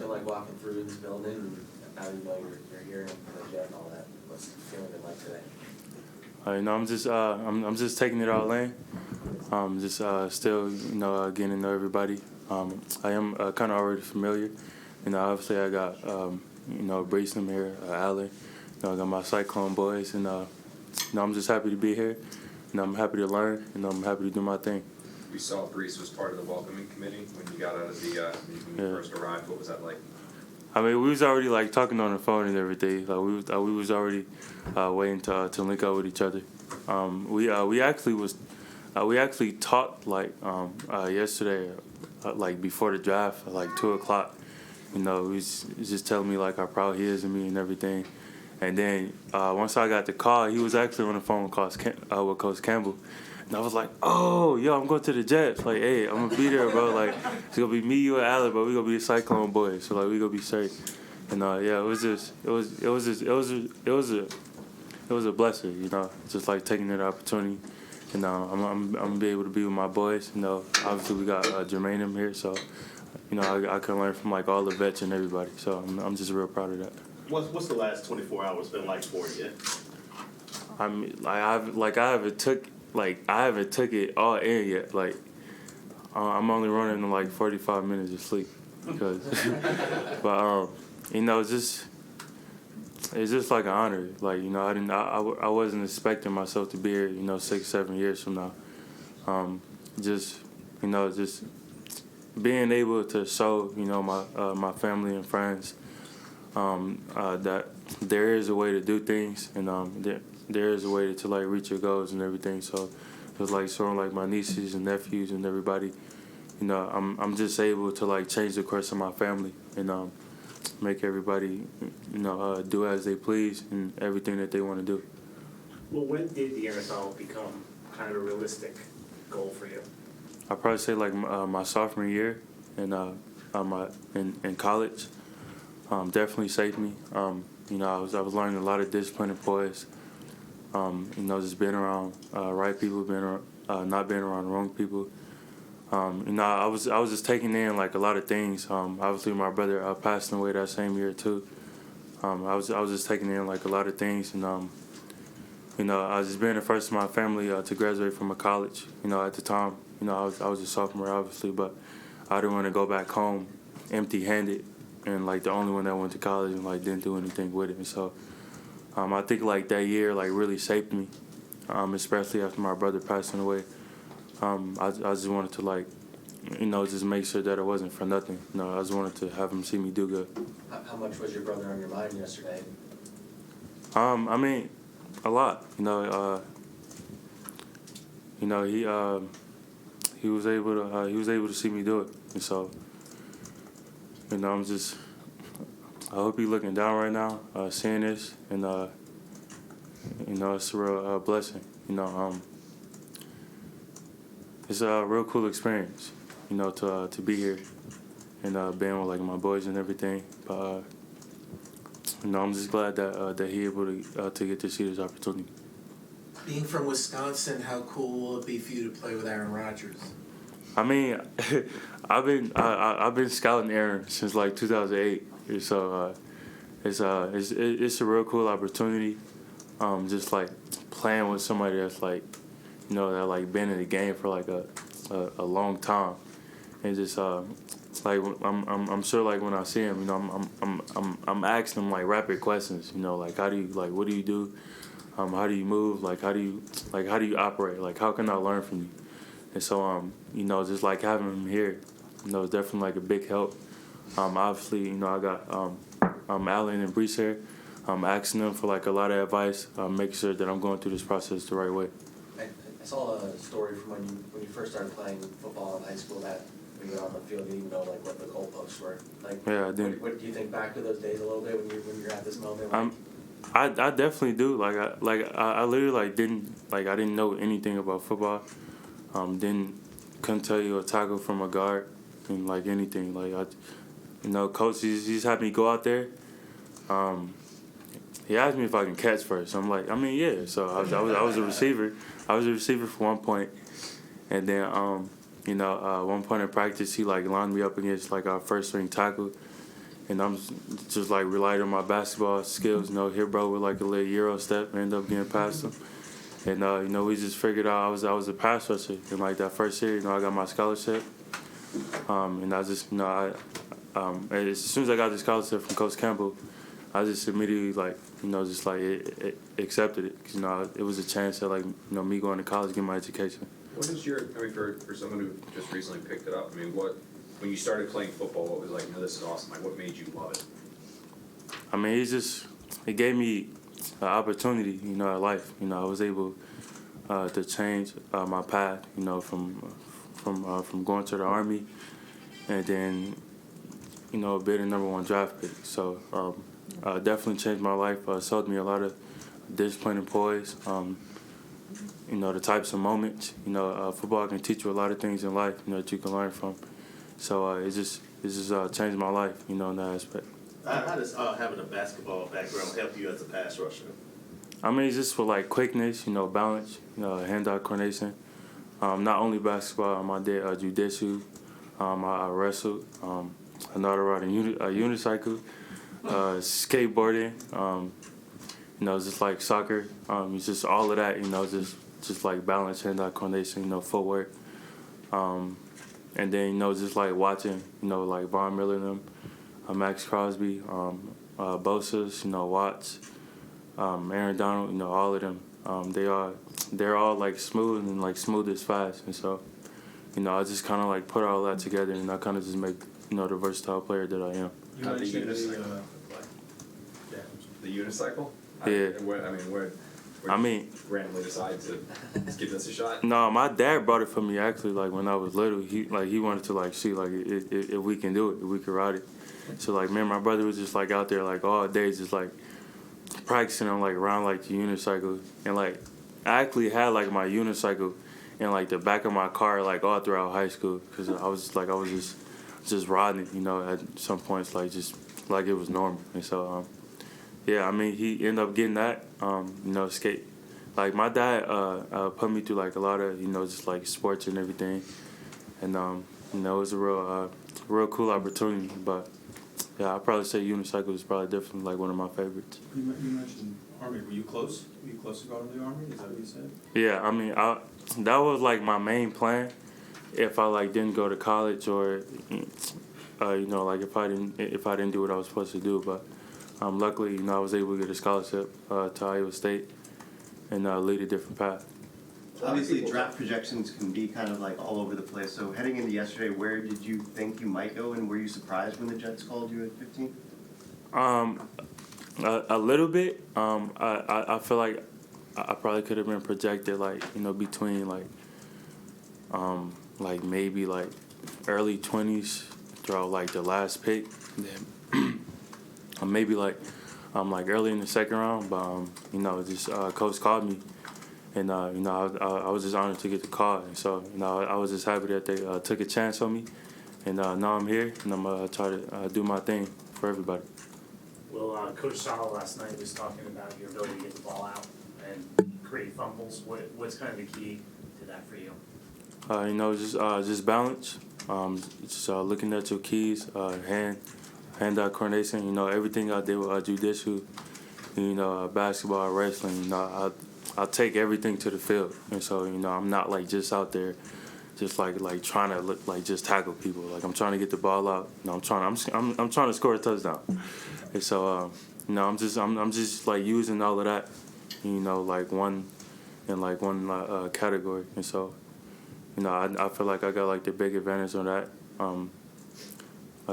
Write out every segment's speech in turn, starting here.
been like walking through this building, and now you know you're here in the gym and all that? What's the feeling been like today? I'm just taking it all in. Just still, getting to know everybody. I am kind of already familiar. Obviously I got, Brayson here, Allen. I got my Cyclone boys, and I'm just happy to be here. I'm happy to learn, and I'm happy to do my thing. We saw Brees was part of the welcoming committee when you got out of the when you first arrived. What was that like? I mean, we was already like talking on the phone and everything. Like we was already waiting to link up with each other. We actually talked like yesterday, like before the draft, at like 2:00. He was just telling me like how proud he is of me and everything. And then once I got the call, he was actually on the phone with Coach Campbell. And I was like, oh, yo, I'm going to the Jets. Like, hey, I'm gonna be there, bro. Like, it's gonna be me, you, and Allen, but we gonna be the Cyclone boys. So like, we gonna be straight. And it was a blessing, just like taking that opportunity. And I'm gonna be able to be with my boys. Obviously we got Jermaine in here, so I can learn from like all the vets and everybody. So I'm just real proud of that. What's the last 24 hours been like for you? I mean, I haven't took it all in yet. Like, I'm only running like 45 minutes of sleep because, but it's just like an honor. Like, I wasn't expecting myself to be here, 6-7 years from now. Just being able to show, my family and friends, that there is a way to do things, and there is a way to like reach your goals and everything. So it was like showing like my nieces and nephews and everybody, I'm just able to like change the course of my family and make everybody, do as they please and everything that they want to do. Well, when did the NFL become kind of a realistic goal for you? I'd probably say like my sophomore year in college. Definitely saved me. I was learning a lot of discipline and poise. Just being around right people, not being around the wrong people. I was just taking in like a lot of things. Obviously, my brother passed away that same year too. I was just taking in like a lot of things, and I was just being the first in my family to graduate from a college. At the time, I was a sophomore, obviously, but I didn't want to go back home empty-handed and like the only one that went to college and like didn't do anything with it. And so I think like that year like really shaped me, especially after my brother passing away. I just wanted to like, just make sure that it wasn't for nothing. I just wanted to have him see me do good. How much was your brother on your mind yesterday? I mean, a lot. He was able to see me do it, and so I hope he's looking down right now, seeing this, and it's a real blessing. It's a real cool experience, to be here and being with like my boys and everything. But I'm just glad that he able to get to see this opportunity. Being from Wisconsin, how cool will it be for you to play with Aaron Rodgers? I mean, I've been scouting Aaron since like 2008, so it's a real cool opportunity. Just like playing with somebody that's like, that like been in the game for like a long time, and just like I'm sure like when I see him, I'm asking him like rapid questions, like what do you do, how do you move, like how do you operate, like how can I learn from you? And so, just like having him here, is definitely like a big help. Obviously, I got Allen and Brees here. I'm asking them for like a lot of advice, making sure that I'm going through this process the right way. I saw a story from when you first started playing football in high school that when you were on the field, you didn't even know like what the goalposts were. Like, yeah, I did. What do you think back to those days a little bit when you're at this moment? I definitely do. I literally like I didn't know anything about football. Couldn't tell you a tackle from a guard and like anything. Like coach, he's had me go out there. He asked me if I can catch first. I'm like, I mean, yeah. So I was a receiver. I was a receiver for one point, and then one point in practice, he like lined me up against like our first string tackle, and I'm just like relying on my basketball skills. You know, hit bro with like a little Euro step, end up getting past him. And you know, we just figured out I was a pass rusher. And like that first year, you know, I got my scholarship. And I just, you know, as soon as I got the scholarship from Coach Campbell, I just immediately like, you know, just like it accepted it. 'Cause, you know, it was a chance that like, you know, me going to college, getting my education. What is your, I mean, for someone who just recently picked it up, I mean, when you started playing football, what was like, you know, this is awesome, like what made you love it? I mean, it gave me an opportunity, you know, at life. You know, I was able to change my path, you know, from going to the Army and then, you know, being the #1 draft pick. So definitely changed my life. Showed me a lot of discipline and poise. You know, the types of moments. You know, football can teach you a lot of things in life, you know, that you can learn from. So it just changed my life, you know, in that aspect. How does having a basketball background help you as a pass rusher? I mean, it's just for like quickness, you know, balance, you know, hand-eye coordination. Not only basketball, I did Jiu Jitsu. I wrestled. I know how to ride a unicycle, skateboarding. You know, just like soccer. It's just all of that. You know, just like balance, hand-eye coordination. You know, footwork. And then, you know, just like watching, you know, like Von Miller and them, Max Crosby, Bosa's, you know, Watts, Aaron Donald, you know, all of them. They're all like smooth and like smooth as fast. And so, you know, I just kind of like put all that together and I kind of just make, you know, the versatile player that I am. You the unicycle? The unicycle? Yeah. I mean, randomly decide to give this a shot? No, my dad brought it for me actually. Like when I was little, he wanted to like see like if we can do it, if we could ride it. So like me and my brother was just like out there like all day, just like practicing on like around like the unicycle, and like I actually had like my unicycle in like the back of my car like all throughout high school because I was just riding it, you know, at some points like just like it was normal. And so yeah, I mean he ended up getting that you know, skate. Like my dad put me through like a lot of, you know, just like sports and everything, and you know, it was a real cool opportunity. But yeah, I'd probably say unicycle is probably definitely like one of my favorites. You mentioned Army. Were you close? Were you close to going to the Army? Is that what you said? Yeah, I mean, that was like my main plan. If I like didn't go to college or, you know, like if I didn't do what I was supposed to do, but luckily, you know, I was able to get a scholarship to Iowa State and lead a different path. Obviously, draft projections can be kind of like all over the place. So heading into yesterday, where did you think you might go, and were you surprised when the Jets called you at 15? A little bit. I feel like I probably could have been projected like, you know, between like maybe like early 20s throughout like the last pick, and then maybe like early in the second round. But you know, just coach called me. And, you know, I was just honored to get the call. And so, you know, I was just happy that they took a chance on me. And now I'm here, and I'm going to try to do my thing for everybody. Well, Coach Sala last night was talking about your ability to get the ball out and create fumbles. What's kind of the key to that for you? You know, just balance. Just looking at your keys, hand-eye coordination. You know, everything I did with Jiu Jitsu, you know, basketball, wrestling, you know, I'll take everything to the field, and so, you know, I'm not like just out there, just like trying to look like just tackle people. Like I'm trying to get the ball out. You know, I'm trying to score a touchdown. And so, you know, I'm just like using all of that, you know, like one category. And so, you know, I feel like I got like the big advantage on that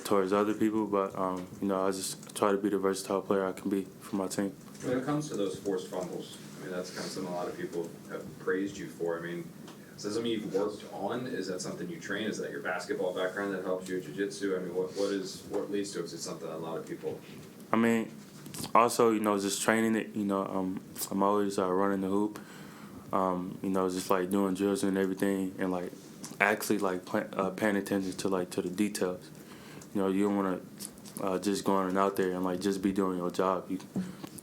towards other people. But you know, I just try to be the versatile player I can be for my team. When it comes to those forced fumbles, I mean, that's kind of something a lot of people have praised you for. I mean, is that something you've worked on? Is that something you train? Is that your basketball background that helps you with Jiu Jitsu? I mean, what leads to it? 'Cause it's something that a lot of people... I mean, also, you know, just training it. You know, I'm always running the hoop. You know, just like doing drills and everything, and like actually like paying attention to the details. You know, you don't want to just going out there and like just be doing your job. You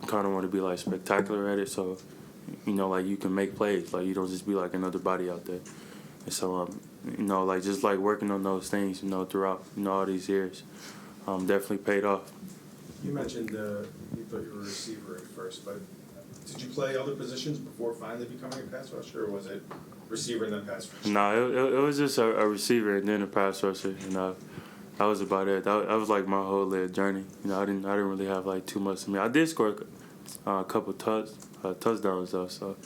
kind of want to be like spectacular at it, so you know, like you can make plays, like you don't just be like another body out there. And so you know, like just like working on those things, you know, throughout, you know, all these years, definitely paid off. You mentioned you thought you were a receiver at first, but did you play other positions before finally becoming a pass rusher, or was it receiver and then pass rusher? No, it was just a receiver and then a pass rusher. That was about it. That was like my whole journey. I didn't really have like too much. I did score a couple touchdowns though. So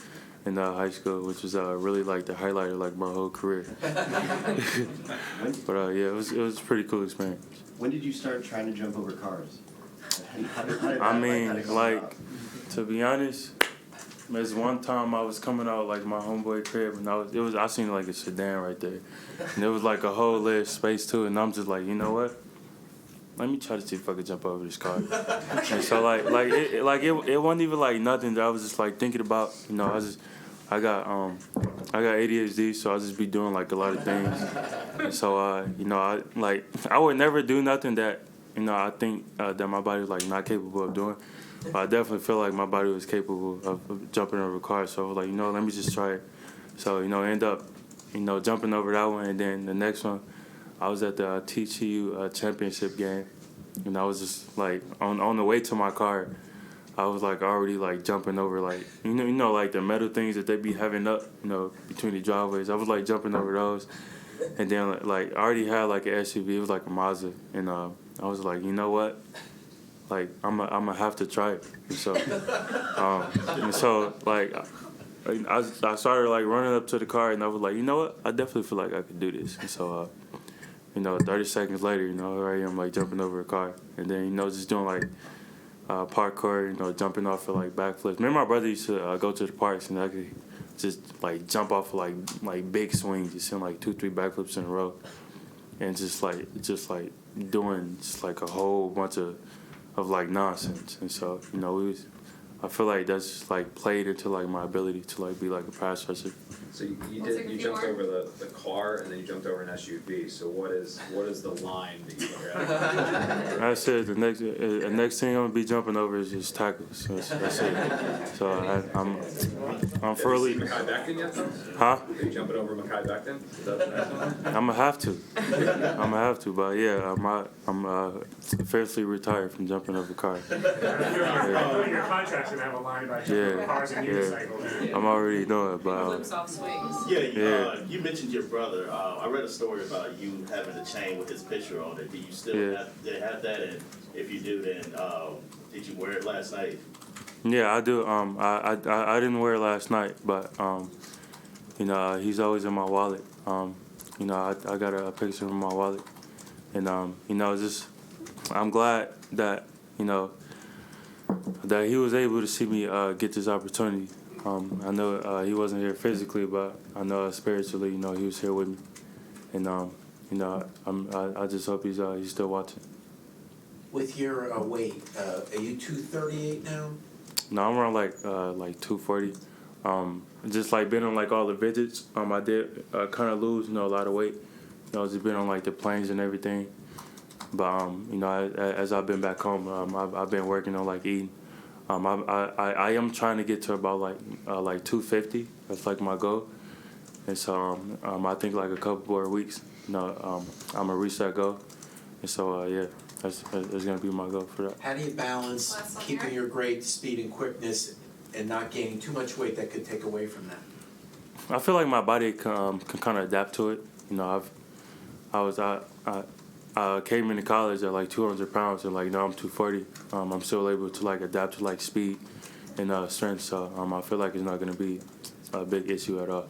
in high school, which was really like the highlight of like my whole career. But yeah, it was a pretty cool experience. When did you start trying to jump over cars? To be honest, there's one time I was coming out like my homeboy crib, and I seen like a sedan right there, and there was like a whole little space to it, and I'm just like, you know what? Let me try to see if I could jump over this car. And so it wasn't even like nothing that I was just like thinking about. I got ADHD, so I just be doing like a lot of things. And so I would never do nothing that I think that my body was like not capable of doing. But I definitely feel like my body was capable of jumping over cars. So I was like, let me just try it. So end up jumping over that one, and then the next one, I was at the TCU championship game, and I was just like on the way to my car, I was like already like jumping over like like the metal things that they be having up between the driveways. I was like jumping over those, and then like I already had like an SUV. It was like a Mazda, and I was like, you know what? Like I'm gonna have to try it. And so like I started like running up to the car, and I was like, you know what? I definitely feel like I could do this. And so 30 seconds later, here I am like jumping over a car, and then just doing like parkour, jumping off of like backflips. Me and my brother used to go to the parks, and I could just like jump off of, like big swings, just doing like 2-3 backflips in a row, and just doing just like a whole bunch of like nonsense. And so I feel like that's just like played into like my ability to like be like a pass rusher. So you jumped over the car, and then you jumped over an SUV. So what is the line that you look at? I said the next thing I'm gonna be jumping over is just tackles. That's it. So I'm fairly. Have you seen Mekhi Becton yet, though? Huh? Are you jumping over Mekhi Becton? Is that the next one? I'm gonna have to. But yeah, I'm fiercely retired from jumping over cars. Your contract's gonna have a line about jumping over cars and unicycle. I'm already doing it, but. Flips off swings. You mentioned your brother. I read a story about you having a chain with his picture on it. Do you still have that? And if you do, then did you wear it last night? Yeah, I do. I didn't wear it last night, but he's always in my wallet. I got a picture in my wallet, and I'm glad that that he was able to see me get this opportunity. I know he wasn't here physically, but I know spiritually, he was here with me, and I just hope he's still watching. With your weight, are you 238 now? No, I'm around like 240. Just like being on like all the visits, I did kind of lose a lot of weight. Just been on like the planes and everything. But as I've been back home, I've been working on like eating. I am trying to get to about like 250. That's like my goal. And so I think like a couple more weeks, I'm gonna reach that goal. And so that's gonna be my goal for that. How do you balance keeping your great speed and quickness and not gaining too much weight that could take away from that? I feel like my body can kind of adapt to it. I came into college at like 200 pounds, and like now I'm 240. I'm still able to like adapt to like speed and strength. So I feel like it's not gonna be a big issue at all.